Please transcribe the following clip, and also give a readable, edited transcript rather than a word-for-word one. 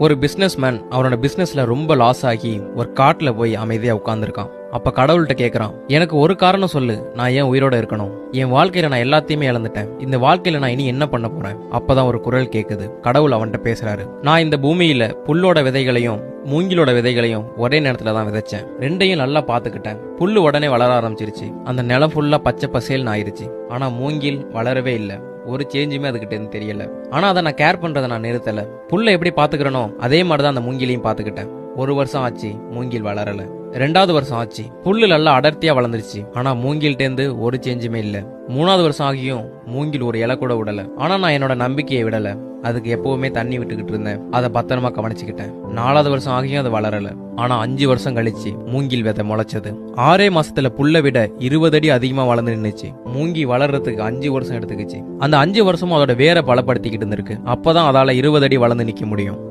ஒரு பிசினஸ்மேன் அவனோட பிசினஸ்ல ரொம்ப லாஸ் ஆகி ஒரு காட்டுல போய் அமைதியா உட்கார்ந்துருக்கான். அப்ப கடவுள்கிட்ட கேக்குறான், எனக்கு ஒரு காரணம் சொல்லு, நான் ஏன் உயிரோட இருக்கணும்? என் வாழ்க்கையில நான் எல்லாத்தையுமே இழந்துட்டேன். இந்த வாழ்க்கையில நான் இனி என்ன பண்ண போறேன்? அப்பதான் ஒரு குரல் கேக்குது. கடவுள் அவன்கிட்ட பேசுறாரு. நான் இந்த பூமியில புல்லோட விதைகளையும் மூங்கிலோட விதைகளையும் ஒரே நேரத்துல தான் விதைச்சேன். ரெண்டையும் நல்லா பாத்துக்கிட்டேன். புல்லு உடனே வளர ஆரம்பிச்சிருச்சு. அந்த நிலம் ஃபுல்லா பச்சை பசேல்னு ஆயிருச்சு. ஆனா மூங்கில் வளரவே இல்லை. ஒரு சேஞ்சுமே அதுகிட்ட இருந்து தெரியல. ஆனா அதை நான் கேர் பண்றதை நான் நிறுத்தல. புல்லை எப்படி பாத்துக்கிறனோ அதே மாதிரிதான் அந்த மூங்கிலையும் பாத்துக்கிட்டேன். 1 வருஷம் ஆச்சு, மூங்கில் வளரல. 2வது வருஷம் ஆச்சு, புல்லு நல்லா அடர்த்தியா வளர்ந்துருச்சு. ஆனா மூங்கில்டேந்து ஒரு சேஞ்சுமே இல்ல. 3வது வருஷம் ஆகியும் மூங்கில் ஒரு இலை கூட விடல. ஆனா நான் என்னோட நம்பிக்கையை விடல. அதுக்கு எப்பவுமே தண்ணி விட்டுக்கிட்டு இருந்தேன். அதை பத்திரமா கவனிச்சுக்கிட்டேன். 4வது வருஷம் ஆகியும் அது வளரல. ஆனா 5 வருஷம் கழிச்சு மூங்கில் விதை முளைச்சது. 6 மாசத்துல புல்லை விட 20 அடி அதிகமா வளர்ந்து நின்னுச்சு. மூங்கி வளர்றதுக்கு 5 வருஷம் எடுத்துக்கிச்சு. அந்த 5 வருஷமும் அதோட வேரை பலப்படுத்திக்கிட்டு இருந்திருக்கு. அப்பதான் அதால 20 அடி வளர்ந்து நிக்க முடியும்.